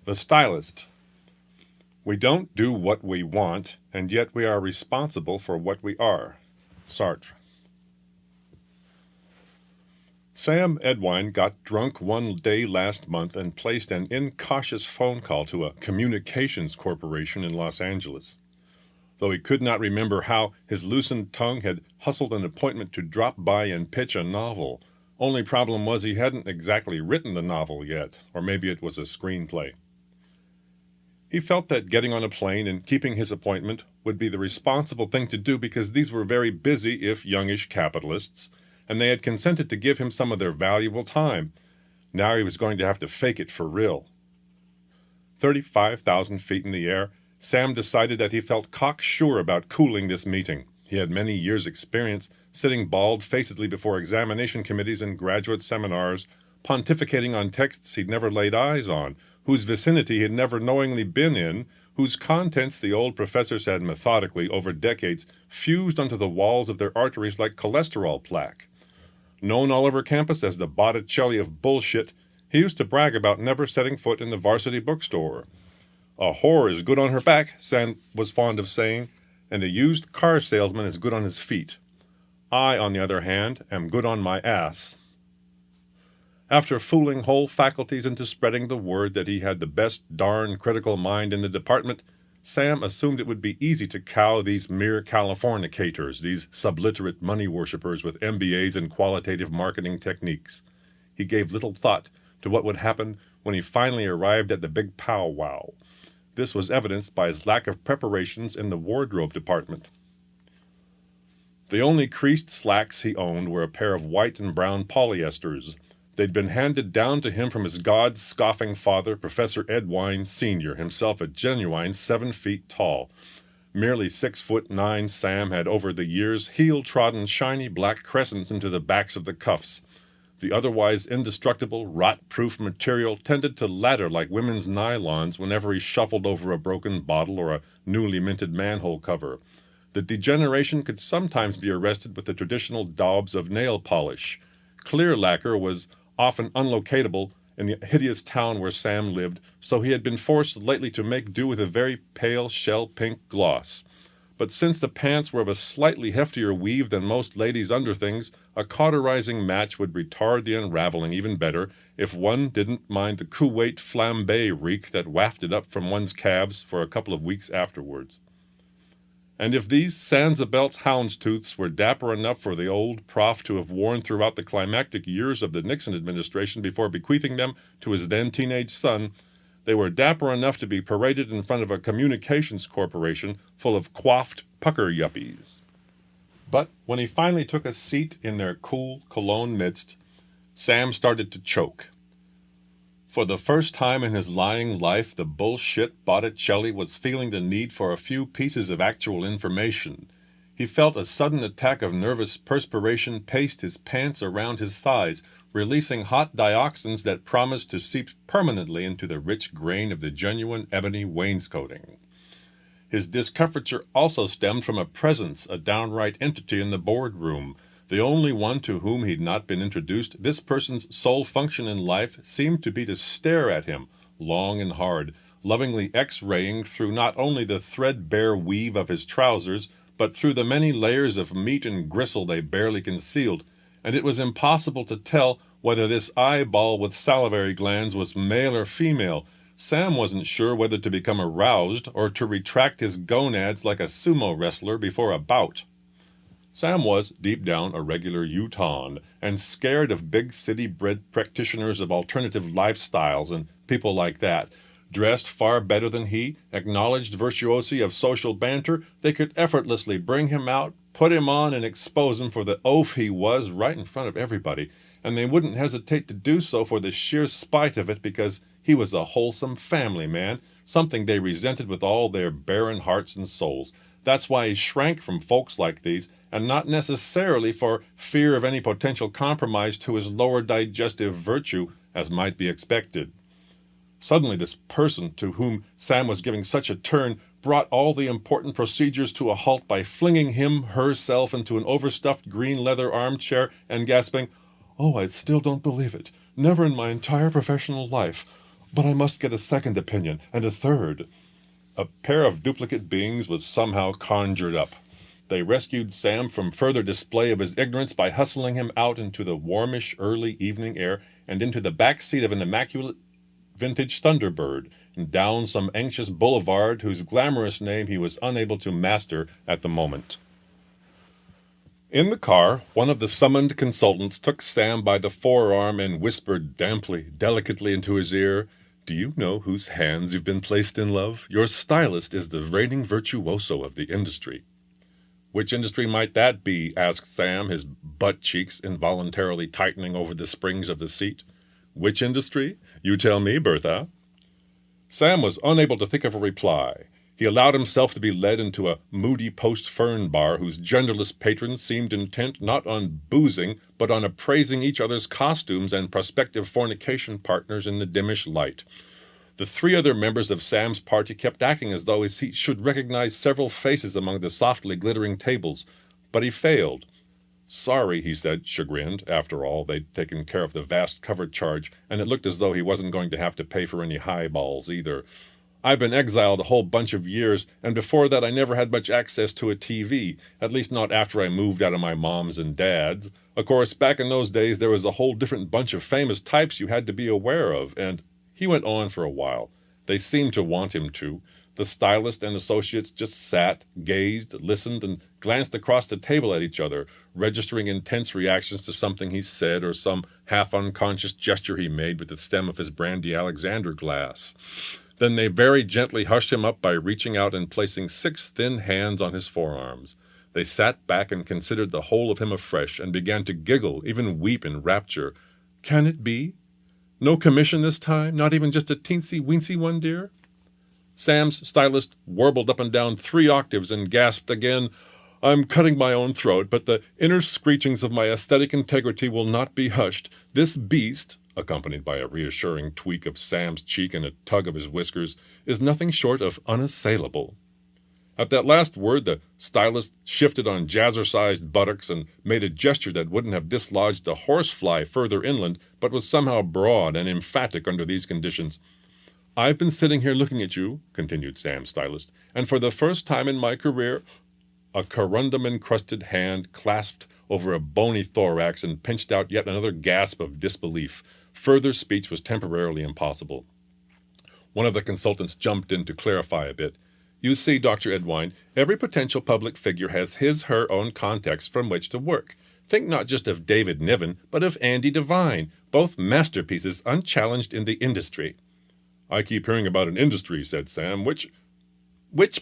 The Stylist. We don't do what we want, and yet we are responsible for what we are. Sartre. Sam Edwine got drunk one day last month and placed an incautious phone call to a communications corporation in Los Angeles. Though he could not remember how, his loosened tongue had hustled an appointment to drop by and pitch a novel. Only problem was he hadn't exactly written the novel yet, or maybe it was a screenplay. He felt that getting on a plane and keeping his appointment would be the responsible thing to do because these were very busy, if youngish, capitalists, and they had consented to give him some of their valuable time. Now he was going to have to fake it for real. 35,000 feet in the air, Sam decided that he felt cocksure about cooling this meeting. He had many years' experience sitting bald-facedly before examination committees and graduate seminars, pontificating on texts he'd never laid eyes on, whose vicinity he had never knowingly been in, whose contents the old professors had methodically, over decades, fused onto the walls of their arteries like cholesterol plaque. Known all over campus as the Botticelli of bullshit, he used to brag about never setting foot in the varsity bookstore. A whore is good on her back, Sam was fond of saying, and a used car salesman is good on his feet. I, on the other hand, am good on my ass. After fooling whole faculties into spreading the word that he had the best darn critical mind in the department, Sam assumed it would be easy to cow these mere Californicators, these subliterate money worshippers with MBAs in qualitative marketing techniques. He gave little thought to what would happen when he finally arrived at the big powwow. This was evidenced by his lack of preparations in the wardrobe department. The only creased slacks he owned were a pair of white and brown polyesters. They'd been handed down to him from his God-scoffing father, Professor Edwine Sr., himself a genuine 7 feet tall. Merely 6'9", Sam had over the years heel-trodden shiny black crescents into the backs of the cuffs. The otherwise indestructible, rot-proof material tended to ladder like women's nylons whenever he shuffled over a broken bottle or a newly minted manhole cover. The degeneration could sometimes be arrested with the traditional daubs of nail polish. Clear lacquer was often unlocatable in the hideous town where Sam lived, so he had been forced lately to make do with a very pale shell-pink gloss. But since the pants were of a slightly heftier weave than most ladies' underthings, a cauterizing match would retard the unraveling even better if one didn't mind the Kuwait flambe reek that wafted up from one's calves for a couple of weeks afterwards. And if these Sansa-Belt's houndstooths were dapper enough for the old prof to have worn throughout the climactic years of the Nixon administration before bequeathing them to his then-teenage son, they were dapper enough to be paraded in front of a communications corporation full of coiffed pucker yuppies. But when he finally took a seat in their cool Cologne midst, Sam started to choke. For the first time in his lying life, the bullshit Botticelli was feeling the need for a few pieces of actual information. He felt a sudden attack of nervous perspiration paste his pants around his thighs, releasing hot dioxins that promised to seep permanently into the rich grain of the genuine ebony wainscoting. His discomfiture also stemmed from a presence, a downright entity in the boardroom. The only one to whom he'd not been introduced, this person's sole function in life seemed to be to stare at him, long and hard, lovingly X-raying through not only the threadbare weave of his trousers, but through the many layers of meat and gristle they barely concealed, and it was impossible to tell whether this eyeball with salivary glands was male or female. Sam wasn't sure whether to become aroused or to retract his gonads like a sumo wrestler before a bout. Sam was, deep down, a regular Utahn, and scared of big city-bred practitioners of alternative lifestyles and people like that. Dressed far better than he, acknowledged virtuosi of social banter, they could effortlessly bring him out, put him on, and expose him for the oaf he was right in front of everybody, and they wouldn't hesitate to do so for the sheer spite of it because he was a wholesome family man, something they resented with all their barren hearts and souls. That's why he shrank from folks like these, and not necessarily for fear of any potential compromise to his lower digestive virtue, as might be expected. Suddenly this person, to whom Sam was giving such a turn, brought all the important procedures to a halt by flinging herself into an overstuffed green leather armchair and gasping, "Oh, I still don't believe it. Never in my entire professional life. But I must get a second opinion, and a third. A pair of duplicate beings was somehow conjured up. They rescued Sam from further display of his ignorance by hustling him out into the warmish early evening air and into the back seat of an immaculate vintage Thunderbird, and down some anxious boulevard whose glamorous name he was unable to master at the moment. In the car, one of the summoned consultants took Sam by the forearm and whispered damply, delicately into his ear, "Do you know whose hands you've been placed in, love? Your stylist is the reigning virtuoso of the industry." "Which industry might that be?" asked Sam, his butt cheeks involuntarily tightening over the springs of the seat. "Which industry? You tell me, Bertha." Sam was unable to think of a reply. He allowed himself to be led into a moody post-fern bar whose genderless patrons seemed intent not on boozing, but on appraising each other's costumes and prospective fornication partners in the dimmish light. The three other members of Sam's party kept acting as though he should recognize several faces among the softly glittering tables, but he failed. "Sorry," he said, chagrined. After all, they'd taken care of the vast cover charge, and it looked as though he wasn't going to have to pay for any highballs either. "I've been exiled a whole bunch of years, and before that I never had much access to a TV, at least not after I moved out of my mom's and dad's. Of course, back in those days there was a whole different bunch of famous types you had to be aware of, and—" He went on for a while. They seemed to want him to. The stylist and associates just sat, gazed, listened, and glanced across the table at each other, registering intense reactions to something he said or some half-unconscious gesture he made with the stem of his brandy Alexander glass. Then they very gently hushed him up by reaching out and placing 6 thin hands on his forearms. They sat back and considered the whole of him afresh, and began to giggle, even weep in rapture. "Can it be? No commission this time? Not even just a teensy-weensy one, dear?" Sam's stylist warbled up and down 3 octaves and gasped again, "I'm cutting my own throat, but the inner screechings of my aesthetic integrity will not be hushed. This beast," accompanied by a reassuring tweak of Sam's cheek and a tug of his whiskers, "is nothing short of unassailable." At that last word the stylist shifted on jazzercised buttocks and made a gesture that wouldn't have dislodged a horsefly further inland, but was somehow broad and emphatic under these conditions. "I've been sitting here looking at you," continued Sam's stylist, "and for the first time in my career—" A corundum-encrusted hand clasped over a bony thorax and pinched out yet another gasp of disbelief. Further speech was temporarily impossible. One of the consultants jumped in to clarify a bit. "You see, Dr. Edwine, every potential public figure has her own context from which to work. Think not just of David Niven, but of Andy Devine, both masterpieces unchallenged in the industry." "I keep hearing about an industry," said Sam, "which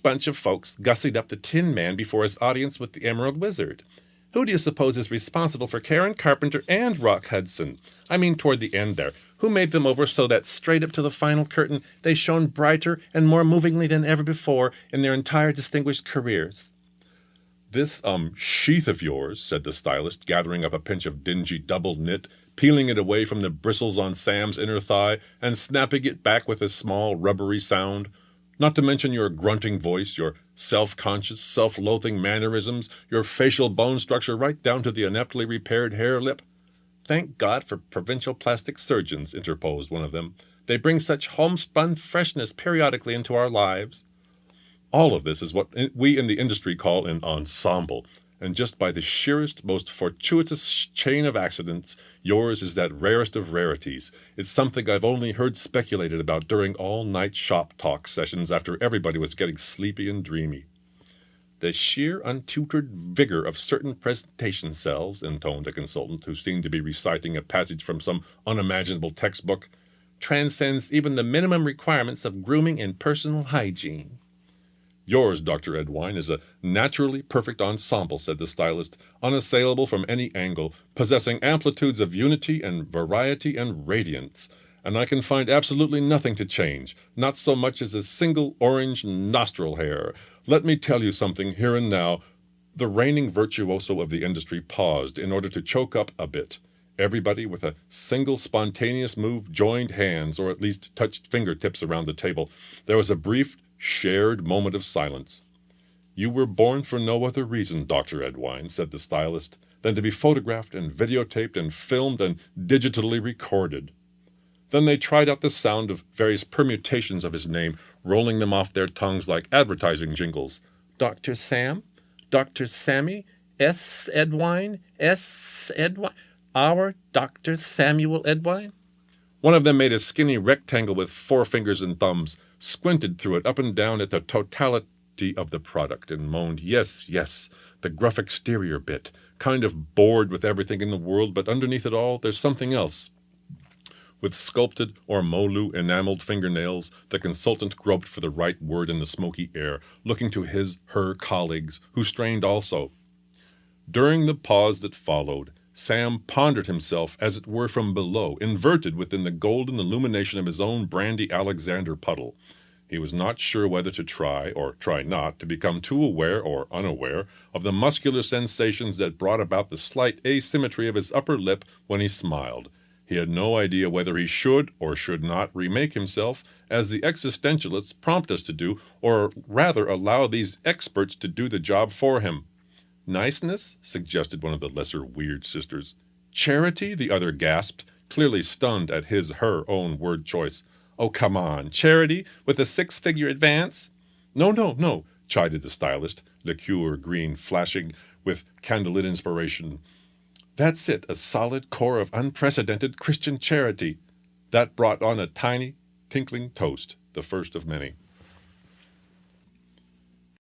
bunch of folks gussied up the Tin Man before his audience with the Emerald Wizard? Who do you suppose is responsible for Karen Carpenter and Rock Hudson? I mean toward the end there. Who made them over so that straight up to the final curtain they shone brighter and more movingly than ever before in their entire distinguished careers?" "This, sheath of yours," said the stylist, gathering up a pinch of dingy double knit, peeling it away from the bristles on Sam's inner thigh, and snapping it back with a small rubbery sound. "Not to mention your grunting voice, your self-conscious, self-loathing mannerisms, your facial bone structure right down to the ineptly repaired hair lip." "Thank God for provincial plastic surgeons," interposed one of them. "They bring such homespun freshness periodically into our lives." All of this is what we in the industry call an ensemble, and just by the sheerest, most fortuitous chain of accidents, yours is that rarest of rarities. It's something I've only heard speculated about during all-night shop talk sessions after everybody was getting sleepy and dreamy. "The sheer untutored vigor of certain presentation selves," intoned a consultant who seemed to be reciting a passage from some unimaginable textbook, "transcends even the minimum requirements of grooming and personal hygiene." "Yours, Dr. Edwine, is a naturally perfect ensemble," said the stylist, "unassailable from any angle, possessing amplitudes of unity and variety and radiance, and I can find absolutely nothing to change, not so much as a single orange nostril hair. Let me tell you something here and now." The reigning virtuoso of the industry paused in order to choke up a bit. Everybody, with a single spontaneous move, joined hands, or at least touched fingertips around the table. There was a brief, shared moment of silence. "You were born for no other reason, Dr. Edwine," said the stylist, "than to be photographed and videotaped and filmed and digitally recorded." Then they tried out the sound of various permutations of his name, rolling them off their tongues like advertising jingles. Dr. Sam? Dr. Sammy? S. Edwine? S. Edwine? Our Dr. Samuel Edwine? One of them made a skinny rectangle with 4 fingers and thumbs, squinted through it up and down at the totality of the product, and moaned, "Yes, yes, the gruff exterior bit. Kind of bored with everything in the world, but underneath it all, there's something else." With sculpted or molu enameled fingernails, the consultant groped for the right word in the smoky air, looking to her colleagues, who strained also. During the pause that followed, Sam pondered himself as it were from below, inverted within the golden illumination of his own brandy Alexander puddle. He was not sure whether to try, or try not, to become too aware or unaware of the muscular sensations that brought about the slight asymmetry of his upper lip when he smiled. He had no idea whether he should or should not remake himself, as the existentialists prompt us to do, or rather allow these experts to do the job for him. "Niceness?" suggested one of the lesser weird sisters. "Charity?" the other gasped, clearly stunned at her own word choice. "Oh, come on, charity, with a 6-figure advance?" No, chided the stylist, liqueur green flashing with candlelit inspiration. "That's it, a solid core of unprecedented Christian charity." That brought on a tiny, tinkling toast, the first of many.